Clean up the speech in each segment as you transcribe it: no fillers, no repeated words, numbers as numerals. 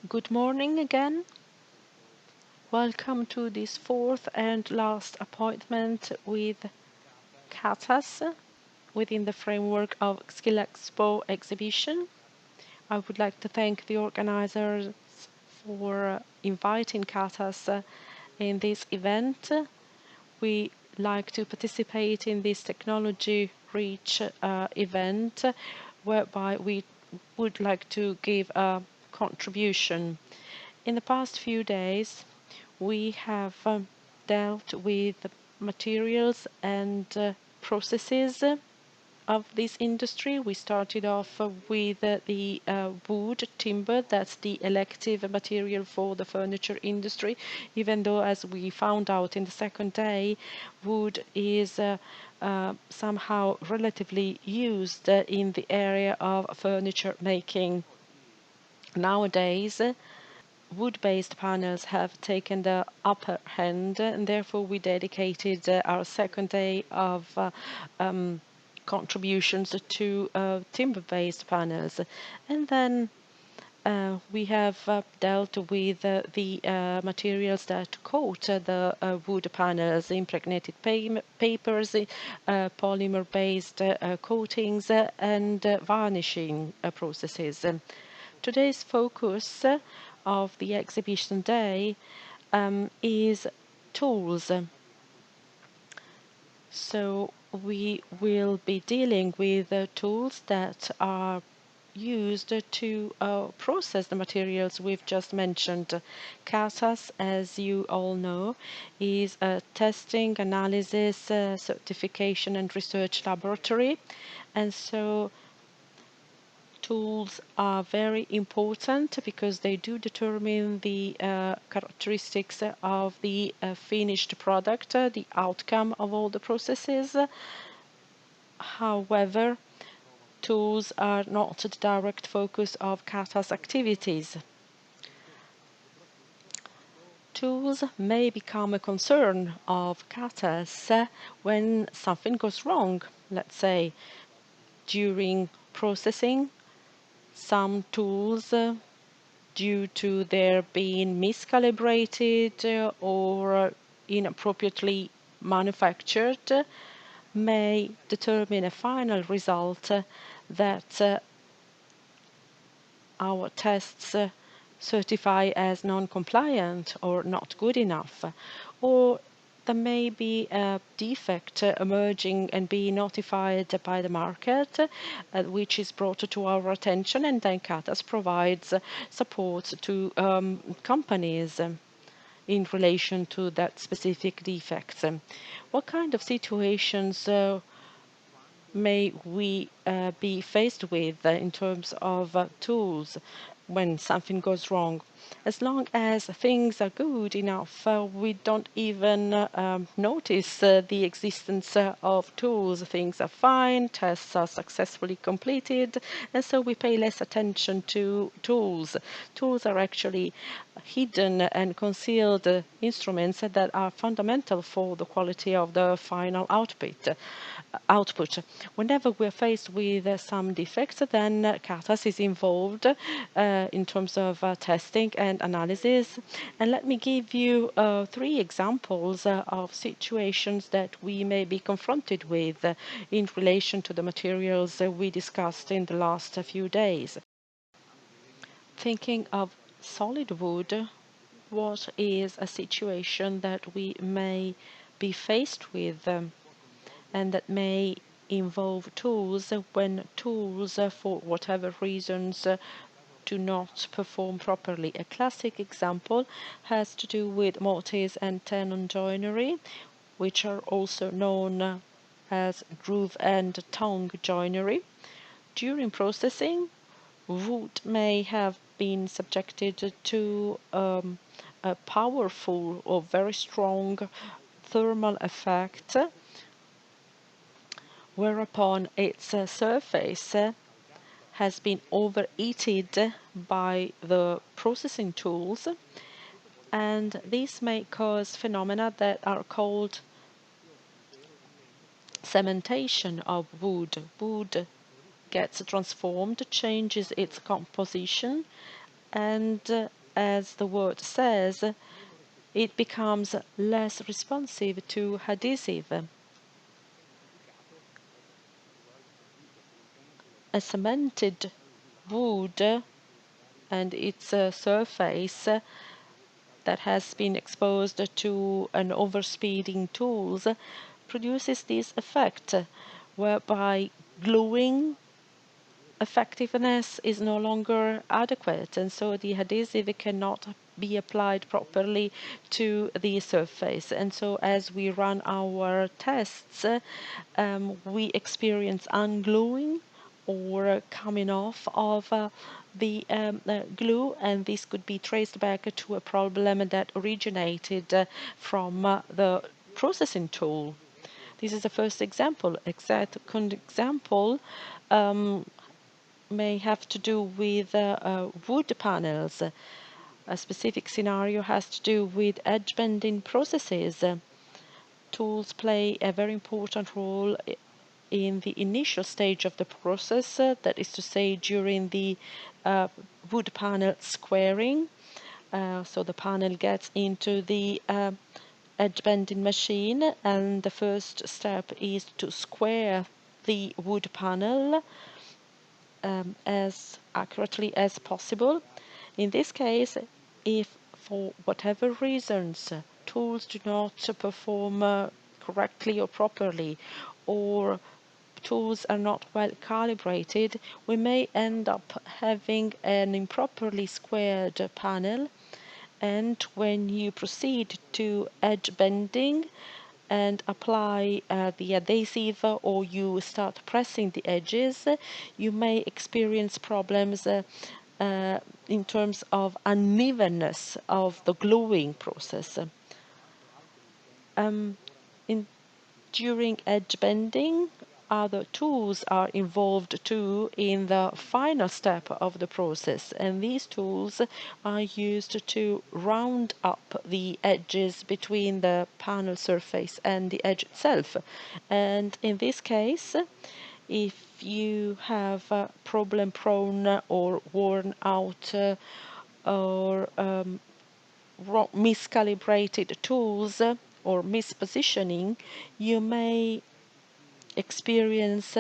Good morning again. Welcome to this fourth and last appointment with Catas within the framework of Xylexpo exhibition. I would like to thank the organizers for inviting Catas in this event. We like to participate in this technology-rich event whereby we would like to give a contribution. In the past few days, we have dealt with the materials and processes of this industry. We started off with the wood, timber, that's the elective material for the furniture industry, even though, as we found out in the second day, wood is somehow relatively used in the area of furniture making. Nowadays, wood-based panels have taken the upper hand, and therefore we dedicated our second day of contributions to timber-based panels. And then we have dealt with the materials that coat the wood panels, impregnated papers, polymer-based coatings, and varnishing processes. Today's focus of the exhibition day is tools. So we will be dealing with tools that are used to process the materials we've just mentioned. Catas, as you all know, is a testing, analysis, certification and research laboratory, and so tools are very important because they do determine the characteristics of the finished product, the outcome of all the processes. However, tools are not the direct focus of Catas activities. Tools may become a concern of Catas when something goes wrong, let's say during processing. Some tools due to their being miscalibrated or inappropriately manufactured may determine a final result that our tests certify as non-compliant or not good enough, or there may be a defect emerging and be notified by the market, which is brought to our attention, and then Catas provides support to companies in relation to that specific defect. What kind of situations may we be faced with in terms of tools when something goes wrong? As long as things are good enough, we don't even notice the existence of tools. Things are fine, tests are successfully completed, and so we pay less attention to tools. Tools are actually hidden and concealed instruments that are fundamental for the quality of the final output. Whenever we're faced with some defects, then Catas is involved in terms of testing and analysis. And let me give you three examples of situations that we may be confronted with in relation to the materials we discussed in the last few days. Thinking of solid wood, what is a situation that we may be faced with and that may involve tools when tools, for whatever reasons, do not perform properly? A classic example has to do with mortise and tenon joinery, which are also known as groove and tongue joinery. During processing, wood may have been subjected to a powerful or very strong thermal effect, whereupon its surface has been overheated by the processing tools, and this may cause phenomena that are called cementation of wood. Wood gets transformed, changes its composition, and as the word says, it becomes less responsive to adhesive. A cemented wood and its surface that has been exposed to an overspeeding tools produces this effect whereby gluing effectiveness is no longer adequate, and so the adhesive cannot be applied properly to the surface. And so as we run our tests, we experience ungluing or coming off of the glue, and this could be traced back to a problem that originated from the processing tool. This is the first example. Second example may have to do with wood panels. A specific scenario has to do with edge bending processes. Tools play a very important role in the initial stage of the process, that is to say, during the wood panel squaring. So the panel gets into the edge bending machine, and the first step is to square the wood panel as accurately as possible. In this case, if for whatever reasons tools do not perform correctly or properly, or tools are not well calibrated, we may end up having an improperly squared panel. And when you proceed to edge bending and apply the adhesive, or you start pressing the edges, you may experience problems in terms of unevenness of the gluing process. In During edge bending, other tools are involved too in the final step of the process, and these tools are used to round up the edges between the panel surface and the edge itself. And in this case, if you have problem prone or worn out or miscalibrated tools or mispositioning, you may experience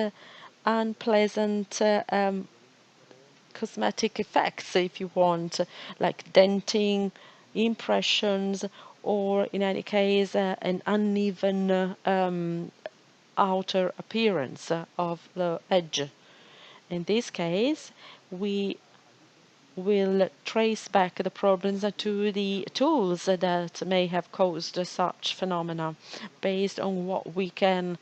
unpleasant cosmetic effects, if you want, like denting, impressions, or in any case, an uneven outer appearance of the edge. In this case, we will trace back the problems to the tools that may have caused such phenomena based on what we can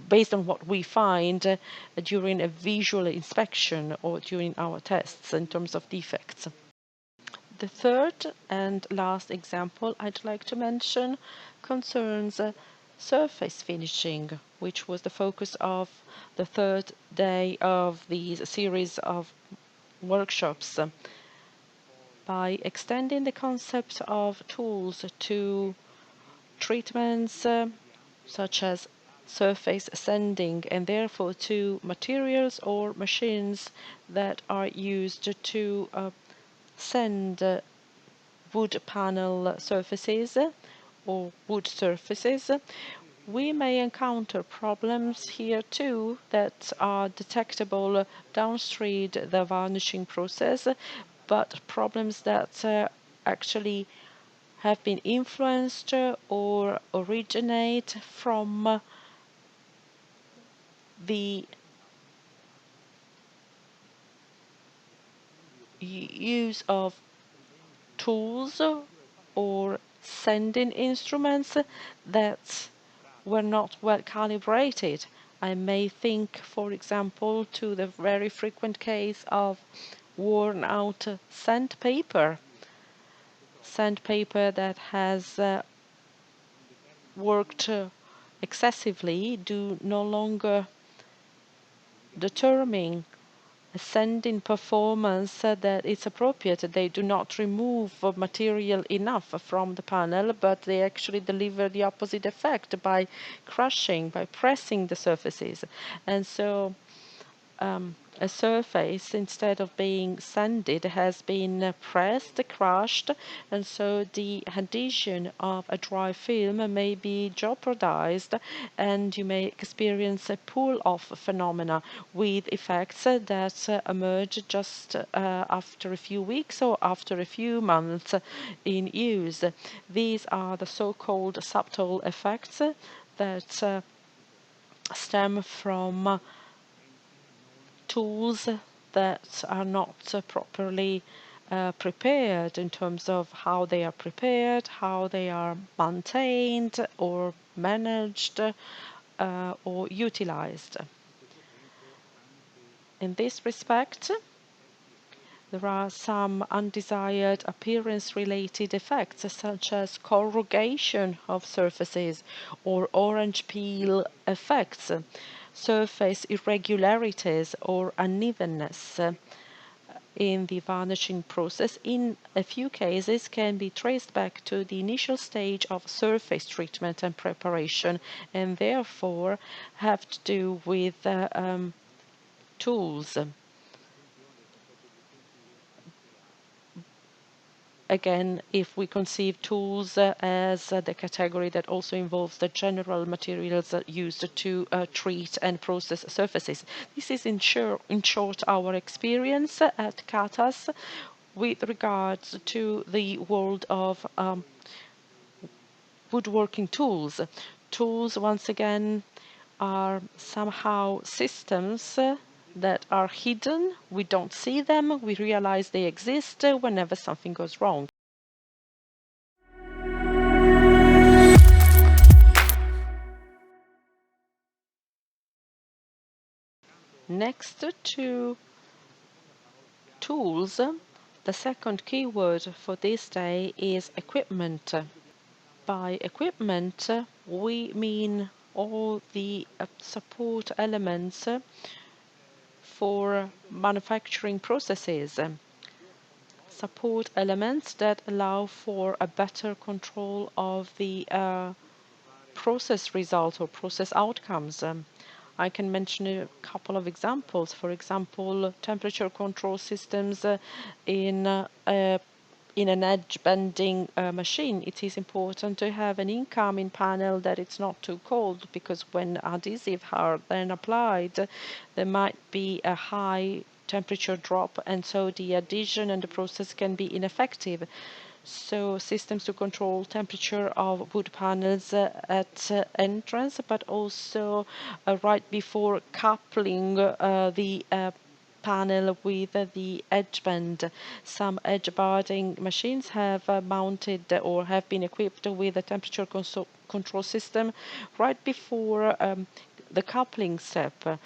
based on what we find during a visual inspection or during our tests in terms of defects. The third and last example I'd like to mention concerns surface finishing, which was the focus of the third day of the series of workshops. By extending the concept of tools to treatments such as surface sanding, and therefore to materials or machines that are used to sand wood panel surfaces or wood surfaces, we may encounter problems here too that are detectable downstream the varnishing process, but problems that actually have been influenced or originate from the use of tools or sending instruments that were not well calibrated. I may think, for example, to the very frequent case of worn out sandpaper that has worked excessively, do no longer determine a sanding performance that is appropriate. They do not remove material enough from the panel, but they actually deliver the opposite effect by crushing, by pressing the surfaces. And so a surface, instead of being sanded, has been pressed, crushed, and so the adhesion of a dry film may be jeopardized, and you may experience a pull-off phenomena with effects that emerge just after a few weeks or after a few months in use. These are the so-called subtle effects that stem from tools that are not properly prepared in terms of how they are prepared, how they are maintained or managed or utilized. In this respect, there are some undesired appearance-related effects, such as corrugation of surfaces or orange peel effects, surface irregularities or unevenness in the varnishing process, in a few cases, can be traced back to the initial stage of surface treatment and preparation, and therefore have to do with tools. Again, if we conceive tools as the category that also involves the general materials used to treat and process surfaces. This is in short our experience at Catas with regards to the world of woodworking tools. Tools, once again, are somehow systems that are hidden. We don't see them. We realize they exist whenever something goes wrong. Next to tools, the second keyword for this day is equipment. By equipment, we mean all the support elements for manufacturing processes. Support elements that allow for a better control of the process result or process outcomes. I can mention a couple of examples. For example, temperature control systems in an edge bending machine. It is important to have an incoming panel that it's not too cold, because when adhesive are then applied, there might be a high temperature drop, and so the adhesion and the process can be ineffective. So systems to control temperature of wood panels at entrance, but also right before coupling the panel with the edge band. Some edge barding machines have mounted or have been equipped with a temperature control system right before the coupling step.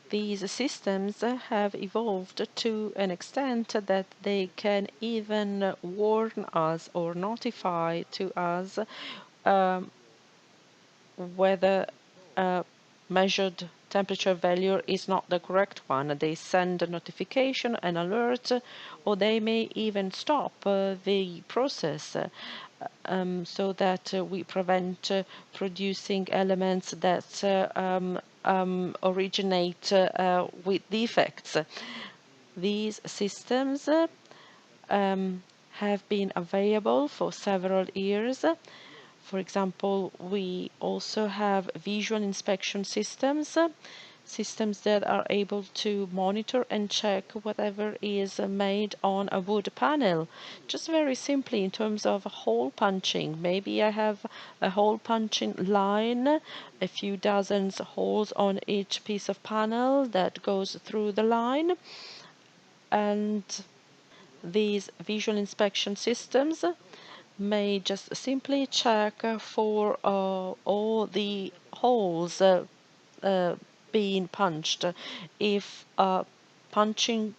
These systems have evolved to an extent that they can even warn us or notify to us um, whether a measured temperature value is not the correct one. They send a notification, an alert, or they may even stop the process so that we prevent producing elements that originate with defects. These systems have been available for several years. For example, we also have visual inspection systems, systems that are able to monitor and check whatever is made on a wood panel. Just very simply in terms of hole punching. Maybe I have a hole punching line, a few dozens holes on each piece of panel that goes through the line, and these visual inspection systems may just simply check for all the holes being punched. If a punching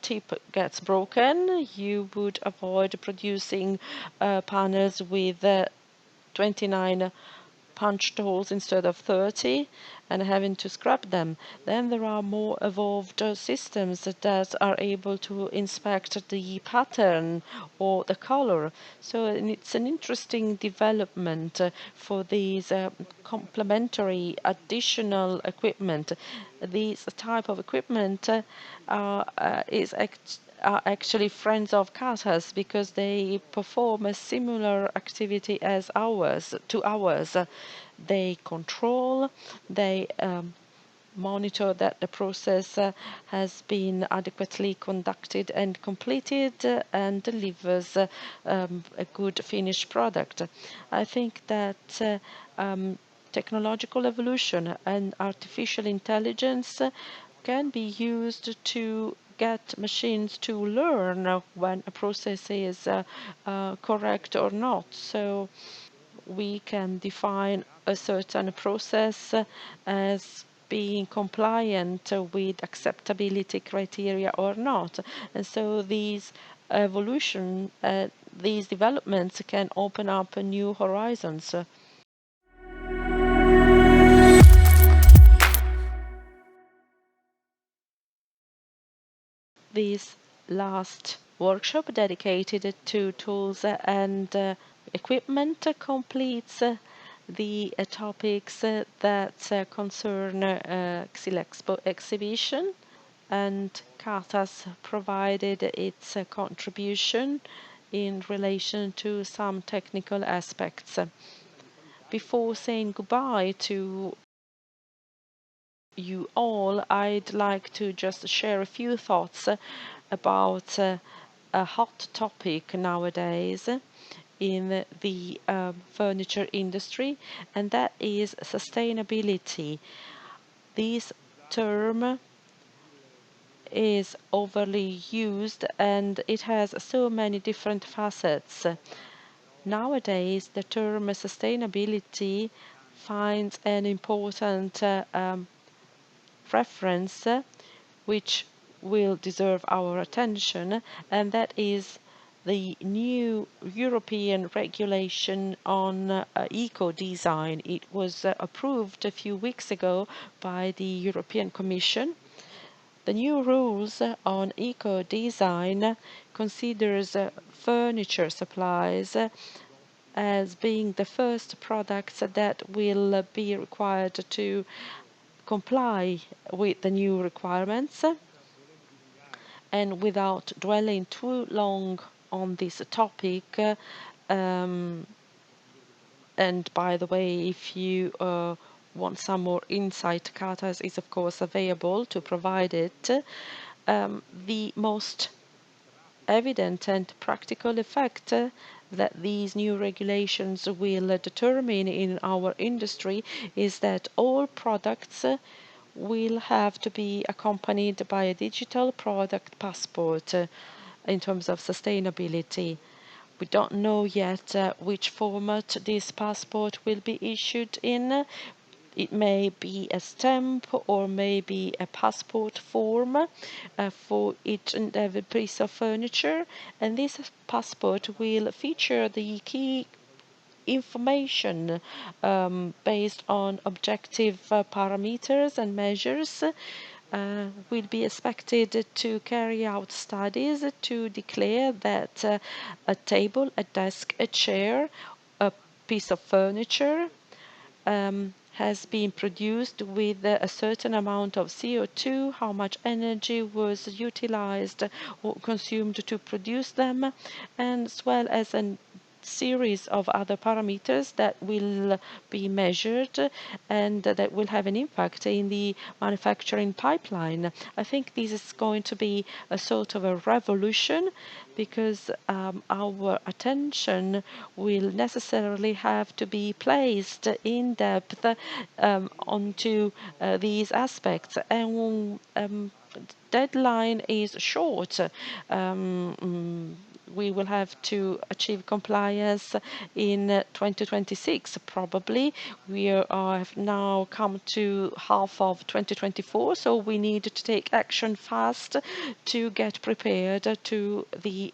tip gets broken, you would avoid producing panels with 29 punched holes instead of 30 and having to scrap them. Then there are more evolved systems that are able to inspect the pattern or the color. So it's an interesting development for these complementary additional equipment. These type of equipment are actually friends of Catas because they perform a similar activity as ours. They control, they monitor that the process has been adequately conducted and completed and delivers a good finished product. I think that technological evolution and artificial intelligence can be used to get machines to learn when a process is correct or not. So we can define a certain process as being compliant with acceptability criteria or not. And so these developments can open up new horizons. This last workshop dedicated to tools and equipment completes the topics that concern Xylexpo exhibition, and Catas provided its contribution in relation to some technical aspects. Before saying goodbye to you all, I'd like to just share a few thoughts about a hot topic nowadays in the furniture industry, and that is sustainability. This term is overly used and it has so many different facets. Nowadays, the term sustainability finds an important reference which will deserve our attention, and that is the new European regulation on eco-design. It was approved a few weeks ago by the European Commission. The new rules on eco-design considers furniture supplies as being the first products that will be required to comply with the new requirements. And without dwelling too long on this topic, um, and by the way, if you want some more insight, Catas is of course available to provide it. The most evident and practical effect that these new regulations will determine in our industry is that all products will have to be accompanied by a digital product passport in terms of sustainability. We don't know yet which format this passport will be issued in. It may be a stamp or maybe a passport form for each and every piece of furniture, and this passport will feature the key information based on objective parameters and measures. Will be expected to carry out studies to declare that a table, a desk, a chair, a piece of furniture has been produced with a certain amount of CO2, how much energy was utilized or consumed to produce them, and as well as a series of other parameters that will be measured and that will have an impact in the manufacturing pipeline. I think this is going to be a sort of a revolution because our attention will necessarily have to be placed in depth onto these aspects, and deadline is short. We will have to achieve compliance in 2026 probably. We have now come to half of 2024, so we need to take action fast to get prepared to the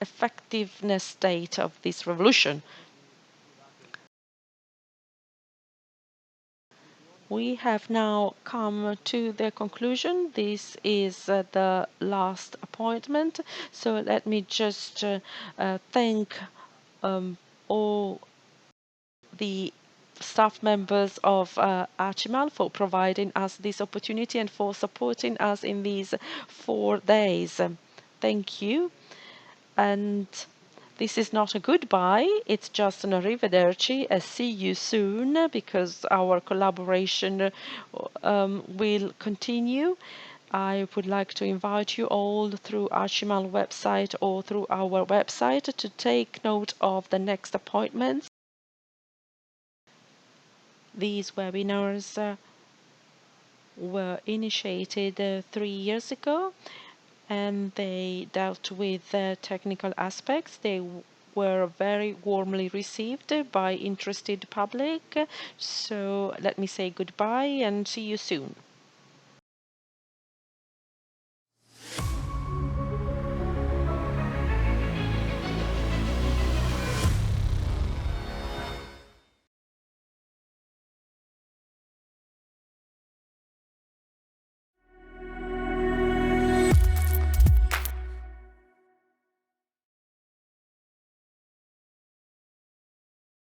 effectiveness date of this revolution. We have now come to the conclusion. This is the last appointment. So let me just thank all the staff members of Archimal for providing us this opportunity and for supporting us in these 4 days. Thank you. And this is not a goodbye, it's just an arrivederci, a see you soon, because our collaboration will continue. I would like to invite you all through Archimal website or through our website to take note of the next appointments. These webinars were initiated 3 years ago, and they dealt with technical aspects. They were very warmly received by interested public. So let me say goodbye and see you soon.